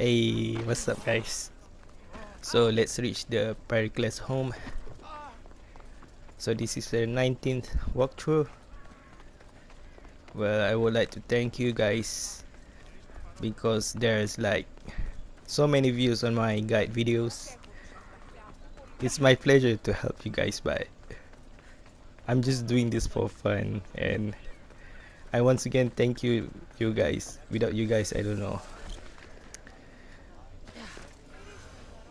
Hey, what's up guys? So let's reach the Pericles home. So this is the 19th walkthrough. Well, I would like to thank you guys because there's like so many views on my guide videos. It's my pleasure to help you guys, but I'm just doing this for fun, and I once again thank you guys. Without you guys, I don't know.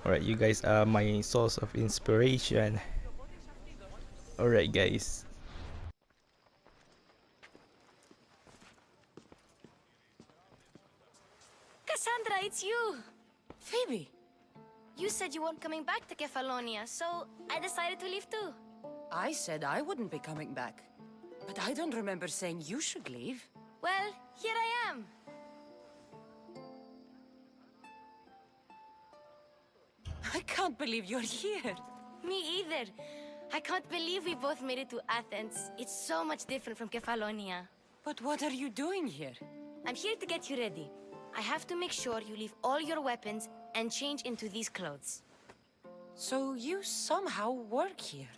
Alright, you guys are my source of inspiration. Alright guys. Kassandra, it's you! Phoebe! You said you weren't coming back to Kefalonia, so I decided to leave too. I said I wouldn't be coming back. But I don't remember saying you should leave. Well, here I am. I can't believe you're here. Me either. I can't believe we both made it to Athens. It's so much different from Kefalonia. But what are you doing here? I'm here to get you ready. I have to make sure you leave all your weapons and change into these clothes. So you somehow work here?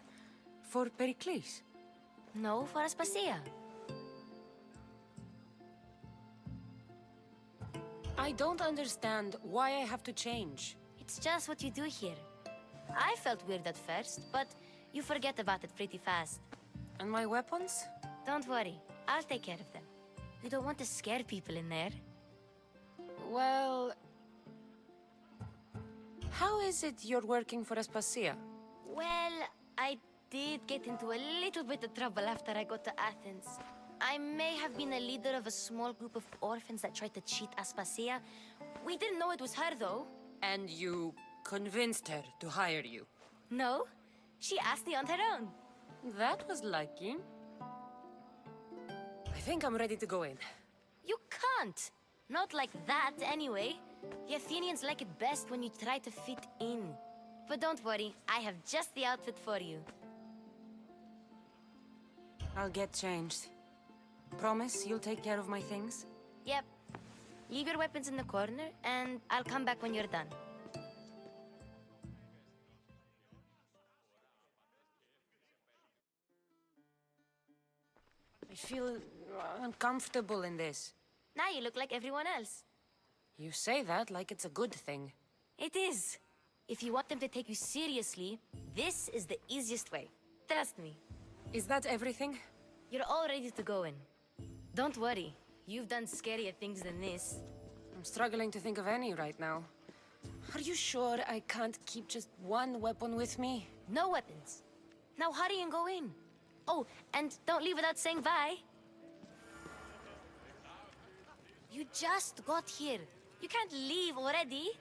For Pericles? No, for Aspasia. I don't understand why I have to change. It's just what you do here. I felt weird at first, but you forget about it pretty fast. And my weapons? Don't worry, I'll take care of them. You don't want to scare people in there. Well... How is it you're working for Aspasia? Well, I did get into a little bit of trouble after I got to Athens. I may have been a leader of a small group of orphans that tried to cheat Aspasia. We didn't know it was her, though. And you convinced her to hire you? No, she asked me on her own. That was lucky. I think I'm ready to go in. You can't. Not like that, anyway. The Athenians like it best when you try to fit in. But don't worry, I have just the outfit for you. I'll get changed. Promise you'll take care of my things? Yep. Leave your weapons in the corner, and I'll come back when you're done. I feel uncomfortable in this. Now you look like everyone else. You say that like it's a good thing. It is. If you want them to take you seriously, this is the easiest way. Trust me. Is that everything? You're all ready to go in. Don't worry. You've done scarier things than this. I'm struggling to think of any right now. Are you sure I can't keep just one weapon with me? No weapons. Now hurry and go in. Oh, and don't leave without saying bye. You just got here. You can't leave already.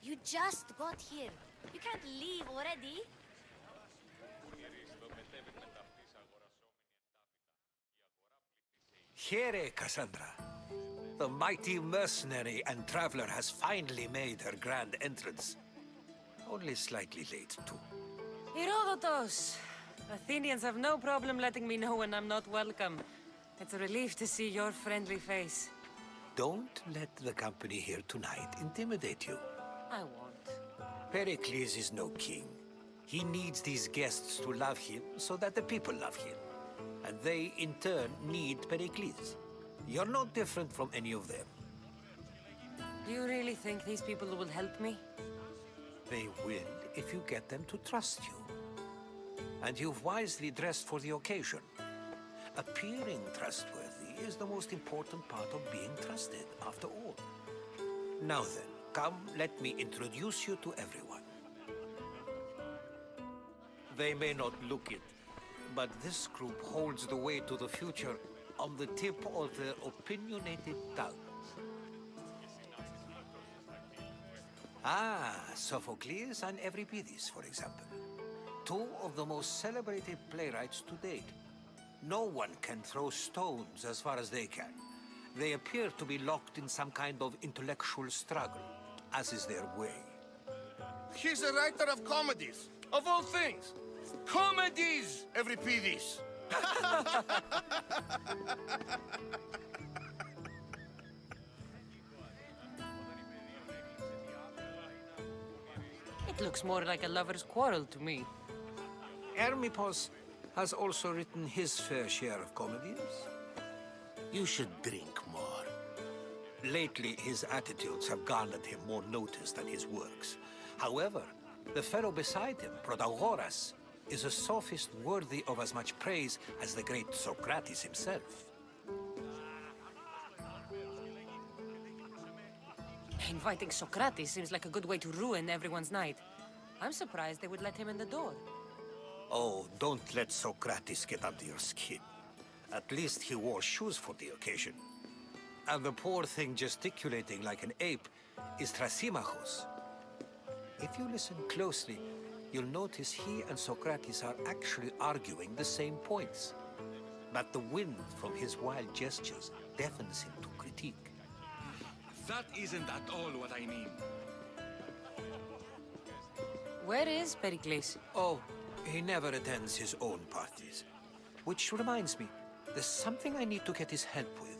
You just got here. You can't leave already. Here, Kassandra. The mighty mercenary and traveler has finally made her grand entrance. Only slightly late, too. Herodotus! Athenians have no problem letting me know when I'm not welcome. It's a relief to see your friendly face. Don't let the company here tonight intimidate you. I won't. Pericles is no king. He needs these guests to love him so that the people love him. And they, in turn, need Pericles. You're not different from any of them. Do you really think these people will help me? They will if you get them to trust you. And you've wisely dressed for the occasion. Appearing trustworthy is the most important part of being trusted, after all. Now then, come, let me introduce you to everyone. They may not look it, but this group holds the way to the future on the tip of their opinionated tongues. Ah, Sophocles and Euripides, for example. Two of the most celebrated playwrights to date. No one can throw stones as far as they can. They appear to be locked in some kind of intellectual struggle, as is their way. He's a writer of comedies, of all things. Comedies, Euripides. It looks more like a lover's quarrel to me. Hermipos has also written his fair share of comedies. You should drink more. Lately, his attitudes have garnered him more notice than his works. However, the fellow beside him, Protagoras, is a sophist worthy of as much praise as the great Socrates himself. Inviting Socrates seems like a good way to ruin everyone's night. I'm surprised they would let him in the door. Oh, don't let Socrates get under your skin. At least he wore shoes for the occasion. And the poor thing gesticulating like an ape is Thrasymachos. If you listen closely, you'll notice he and Socrates are actually arguing the same points. But the wind from his wild gestures deafens him to critique. That isn't at all what I mean. Where is Pericles? Oh, he never attends his own parties. Which reminds me, there's something I need to get his help with.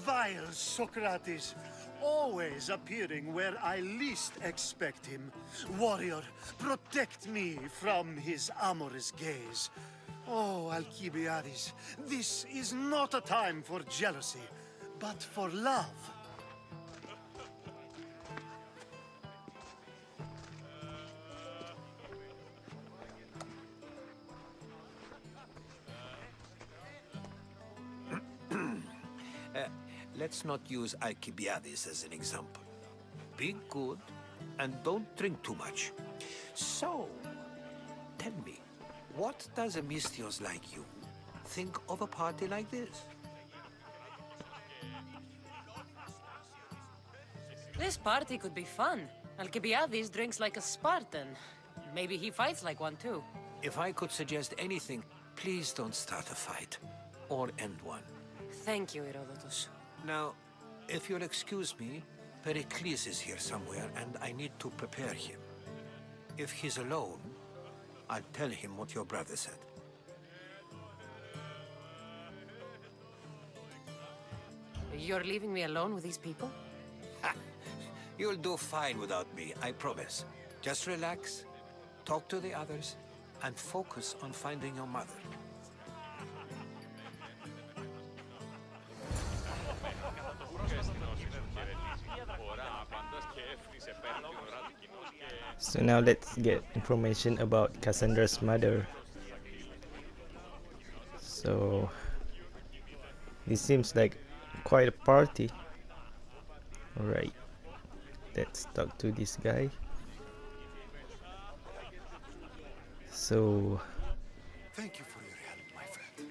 Vile Socrates, always appearing where I least expect him. Warrior, protect me from his amorous gaze. Oh, Alcibiades, this is not a time for jealousy, but for love. Let's not use Alcibiades as an example. Be good and don't drink too much. So, tell me, what does a Mystios like you think of a party like this? This party could be fun. Alcibiades drinks like a Spartan. Maybe he fights like one too. If I could suggest anything, please don't start a fight or end one. Thank you, Herodotus. Now, if you'll excuse me, Pericles is here somewhere and I need to prepare him. If he's alone, I'll tell him what your brother said. You're leaving me alone with these people? You'll do fine without me, I promise. Just relax, talk to the others, and focus on finding your mother. So now let's get information about Kassandra's mother. So this seems like quite a party. Alright, let's talk to this guy. So Thank you for your help, my friend.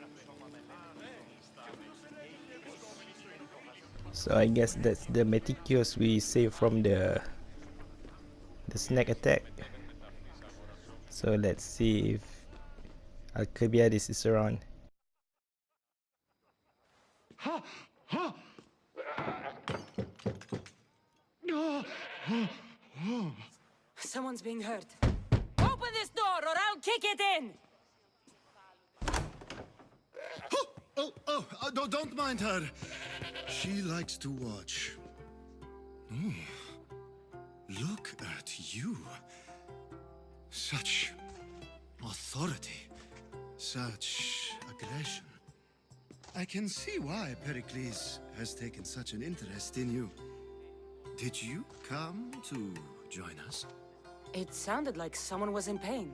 so I guess that's the Metikios we saved from the snake attack. So let's see if Alcibiades is around. Someone's being hurt. Open this door or I'll kick it in! Don't mind her. She likes to watch. Oh, look at you. Such authority. Such aggression. I can see why Pericles has taken such an interest in you. Did you come to join us? It sounded like someone was in pain.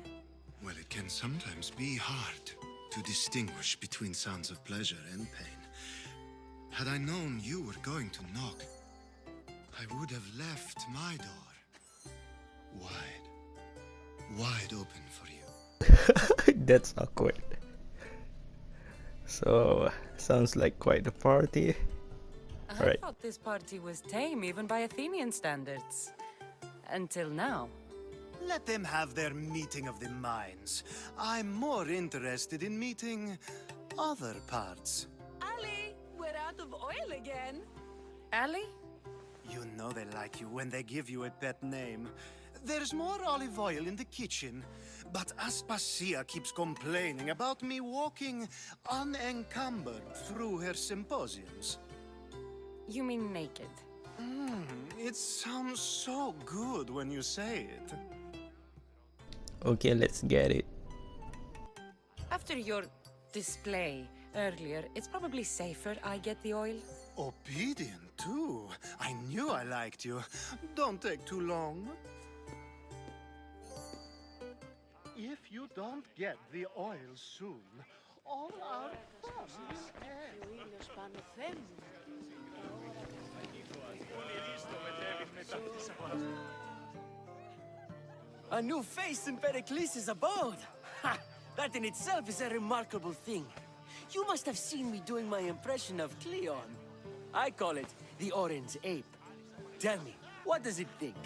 Well, it can sometimes be hard to distinguish between sounds of pleasure and pain. Had I known you were going to knock, I would have left my door wide open for you. That's awkward. So sounds like quite a party. I Alright. thought this party was tame even by Athenian standards. Until now. Let them have their meeting of the minds. I'm more interested in meeting other parts. Ali, we're out of oil again. Ali? You know they like you when they give you a pet name. There's more olive oil in the kitchen, but Aspasia keeps complaining about me walking unencumbered through her symposiums. You mean naked? It sounds so good when you say it. Okay, let's get it. After your display earlier, it's probably safer I get the oil. Obedient, too. I knew I liked you. Don't take too long. If you don't get the oil soon, all our fun will end. A new face in Pericles' abode! Ha! That in itself is a remarkable thing. You must have seen me doing my impression of Cleon. I call it the Orange Ape. Tell me, what does it think?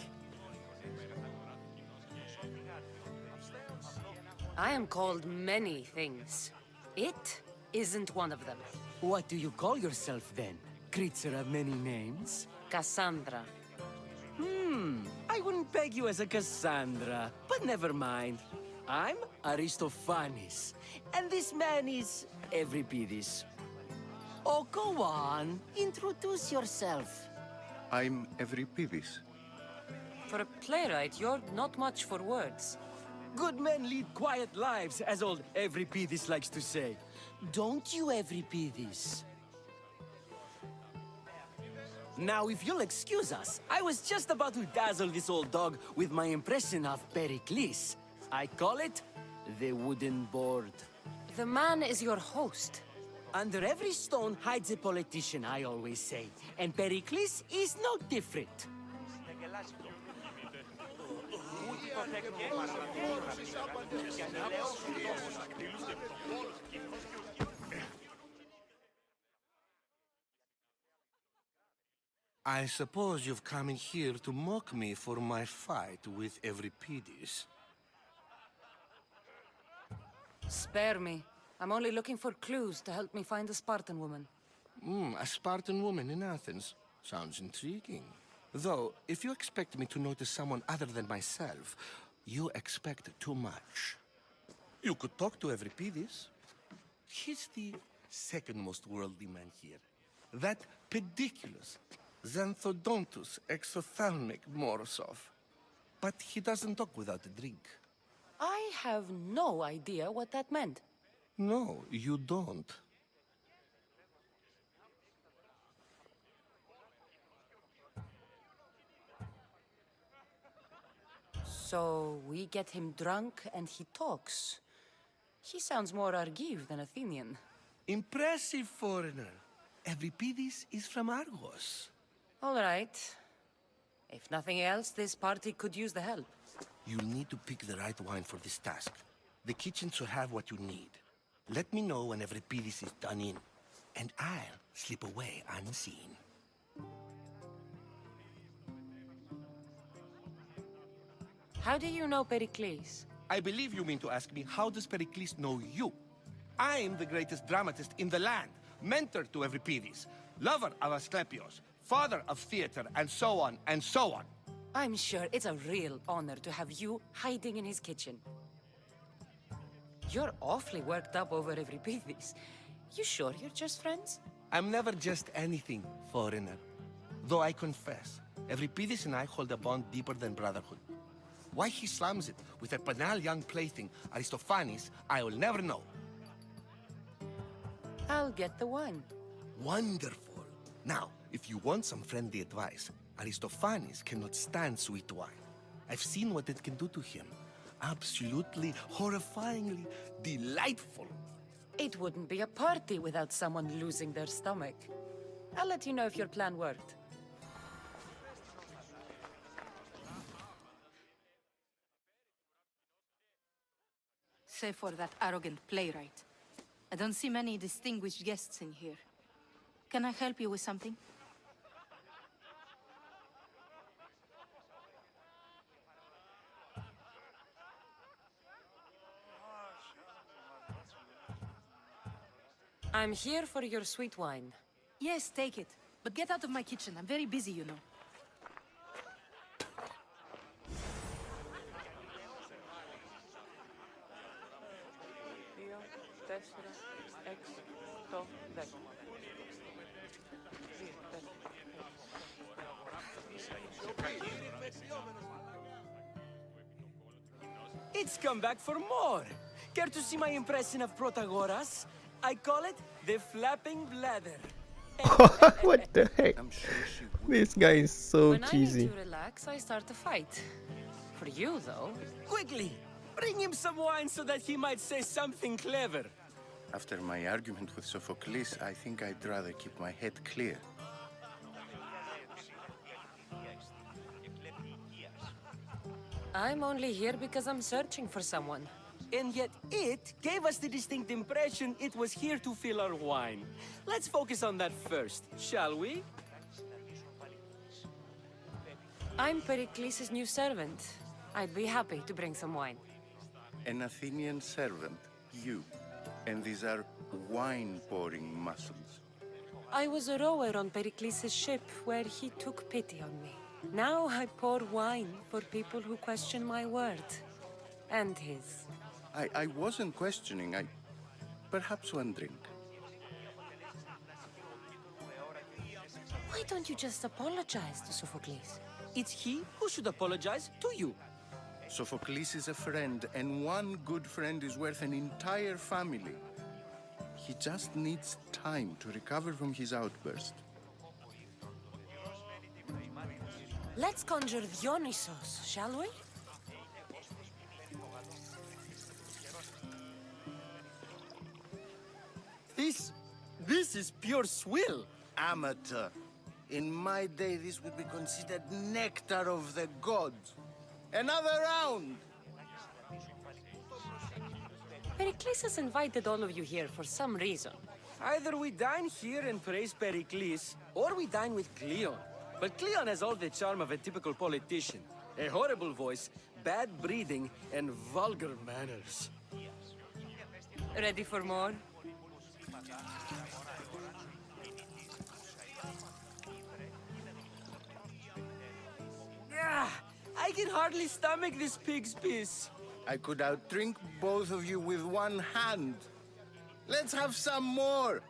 I am called many things. It isn't one of them. What do you call yourself then? Creature of many names? Kassandra. I wouldn't peg you as a Kassandra, but never mind. I'm Aristophanes, and this man is Euripides. Oh, go on. Introduce yourself. I'm Euripides. For a playwright, you're not much for words. Good men lead quiet lives, as old Euripides likes to say. Don't you, Euripides? Now, if you'll excuse us, I was just about to dazzle this old dog with my impression of Pericles. I call it the wooden board. The man is your host. Under every stone hides a politician, I always say. And Pericles is no different. I suppose you've come in here to mock me for my fight with Euripides. Spare me. I'm only looking for clues to help me find a Spartan woman. A Spartan woman in Athens. Sounds intriguing. Though, if you expect me to notice someone other than myself, you expect too much. You could talk to Euripides. He's the second most worldly man here. That pediculous Xanthodontus exophthalmic Morosov. But he doesn't talk without a drink. I have no idea what that meant. No, you don't. So we get him drunk and he talks. He sounds more Argive than Athenian. Impressive, foreigner. Euripides is from Argos. All right. If nothing else, this party could use the help. You'll need to pick the right wine for this task. The kitchen should have what you need. Let me know when Euripides is done in, and I'll slip away unseen. How do you know Pericles? I believe you mean to ask me, how does Pericles know you? I'm the greatest dramatist in the land, mentor to Euripides, lover of Asclepios, father of theater, and so on, and so on. I'm sure it's a real honor to have you hiding in his kitchen. You're awfully worked up over Euripides. You sure you're just friends? I'm never just anything, foreigner. Though I confess, Euripides and I hold a bond deeper than brotherhood. Why he slams it with a banal young plaything, Aristophanes, I will never know. I'll get the wine. Wonderful. Now, if you want some friendly advice, Aristophanes cannot stand sweet wine. I've seen what it can do to him. Absolutely, horrifyingly delightful. It wouldn't be a party without someone losing their stomach. I'll let you know if your plan worked. Save for that arrogant playwright. I don't see many distinguished guests in here. Can I help you with something? I'm here for your sweet wine. Yes, take it. But get out of my kitchen. I'm very busy, you know. It's come back for more. Care to see my impression of Protagoras? I call it the flapping bladder. What the heck? This guy is so When I cheesy. need to relax, I start to fight. For you, though. Quickly, bring him some wine so that he might say something clever. After my argument with Sophocles, I think I'd rather keep my head clear. I'm only here because I'm searching for someone. And yet it gave us the distinct impression it was here to fill our wine. Let's focus on that first, shall we? I'm Pericles' new servant. I'd be happy to bring some wine. An Athenian servant, you. And these are wine-pouring muscles. I was a rower on Pericles' ship where he took pity on me. Now I pour wine for people who question my word. And his. I wasn't questioning. Perhaps one drink. Why don't you just apologize to Sophocles? It's he who should apologize to you. Sophocles is a friend, and one good friend is worth an entire family. He just needs time to recover from his outburst. Let's conjure Dionysos, shall we? This is pure swill. Amateur. In my day, this would be considered nectar of the gods. Another round! Pericles has invited all of you here for some reason. Either we dine here and praise Pericles, or we dine with Cleon. But Cleon has all the charm of a typical politician. A horrible voice, bad breeding, and vulgar manners. Ready for more? I can hardly stomach this pig's piss. I could outdrink both of you with one hand. Let's have some more!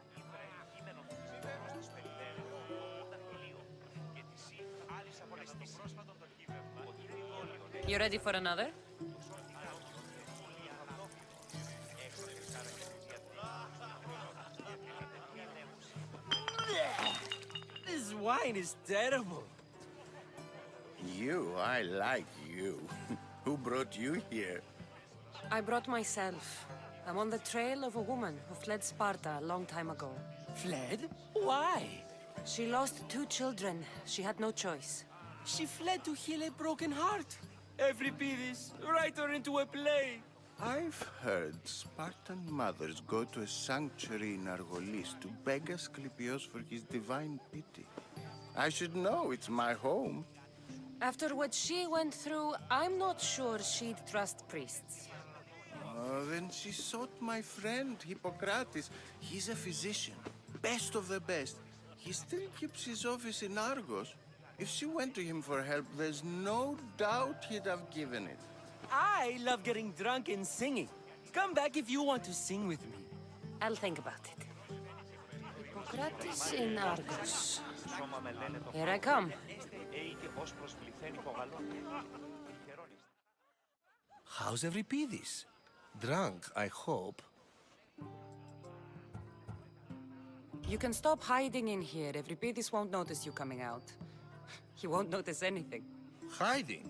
You ready for another? This wine is terrible. I like you. Who brought you here? I brought myself. I'm on the trail of a woman who fled Sparta a long time ago. Fled? Why? She lost 2 children. She had no choice. She fled to heal a broken heart. Euripides, write her into a play. I've heard Spartan mothers go to a sanctuary in Argolis to beg Asclepios for his divine pity. I should know, it's my home. After what she went through, I'm not sure she'd trust priests. Then she sought my friend, Hippocrates. He's a physician, best of the best. He still keeps his office in Argos. If she went to him for help, there's no doubt he'd have given it. I love getting drunk and singing. Come back if you want to sing with me. I'll think about it. Hippocrates in Argos. Here I come. How's Euripides? Drunk, I hope. You can stop hiding in here. Euripides won't notice you coming out. He won't notice anything. Hiding?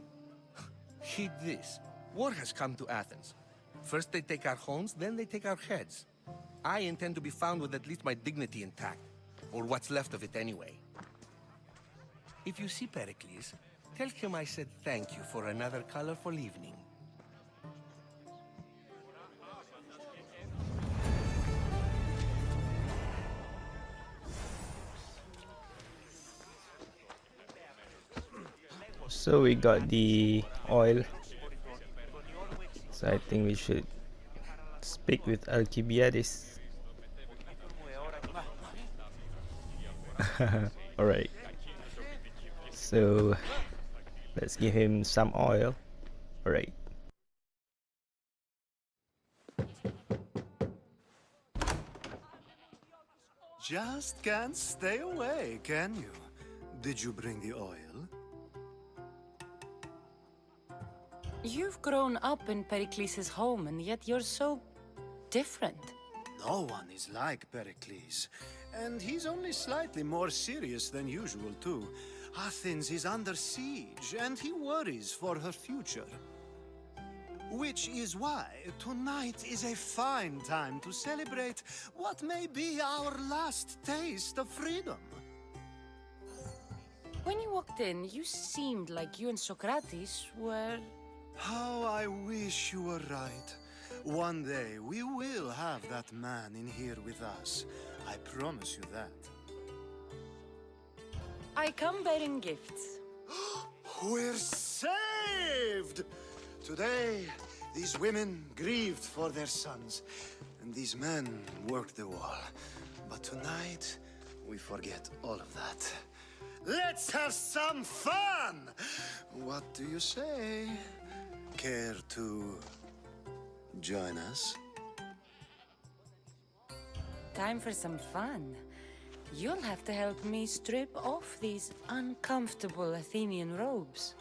Heed this. War has come to Athens. First they take our homes, then they take our heads. I intend to be found with at least my dignity intact. Or what's left of it anyway. If you see Pericles, tell him I said thank you for another colorful evening. So we got the oil. So I think we should speak with Alcibiades. Alright. So let's give him some oil. Alright. Just can't stay away, can you? Did you bring the oil? You've grown up in Pericles' home, and yet you're so different. No one is like Pericles, and he's only slightly more serious than usual, too. Athens is under siege, and he worries for her future. Which is why tonight is a fine time to celebrate what may be our last taste of freedom. When you walked in, you seemed like you and Socrates were... How I wish you were right. One day we will have that man in here with us. I promise you that. I come bearing gifts. We're saved! Today, these women grieved for their sons, and these men worked the wall. But tonight, we forget all of that. Let's have some fun! What do you say? Care to join us? Time for some fun. You'll have to help me strip off these uncomfortable Athenian robes.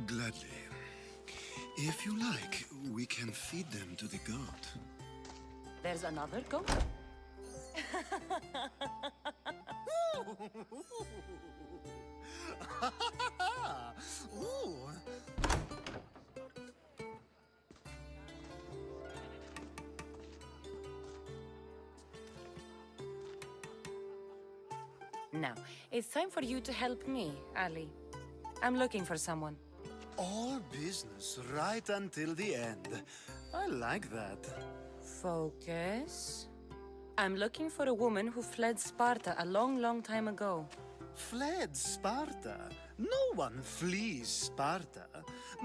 Gladly. If you like, we can feed them to the god. There's another goat? Ooh. Now, it's time for you to help me, Ali. I'm looking for someone. All business right until the end. I like that. Focus. I'm looking for a woman who fled Sparta a long, long time ago. Fled Sparta? No one flees Sparta.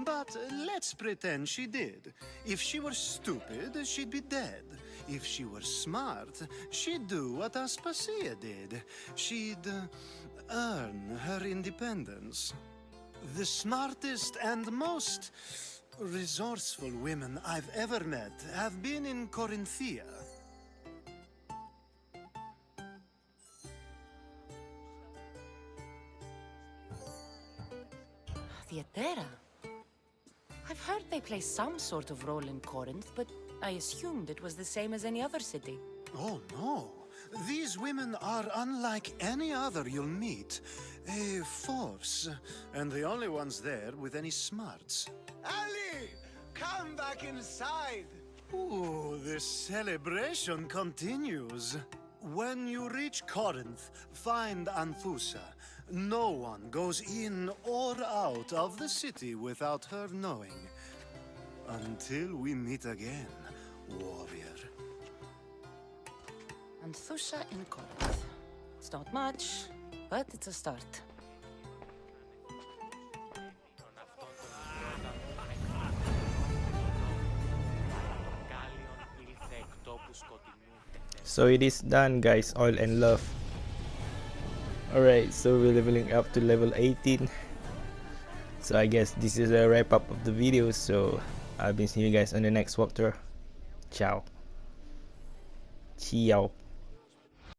But let's pretend she did. If she were stupid, she'd be dead. If she were smart, she'd do what Aspasia did. She'd earn her independence. The smartest and most resourceful women I've ever met have been in Corinthia. Theatera. I've heard they play some sort of role in Corinth, but I assumed it was the same as any other city. Oh, no. These women are unlike any other you'll meet. A force, and the only ones there with any smarts. Ali! Come back inside! Ooh, the celebration continues. When you reach Corinth, find Anthusa. No one goes in or out of the city without her knowing. Until we meet again, warrior. Anthusa in Corinth. It's not much, but it's a start. So it is done, guys. Oil and love. Alright, so we're leveling up to level 18. So I guess this is a wrap up of the video. So I'll be seeing you guys on the next walkthrough. Ciao. Ciao.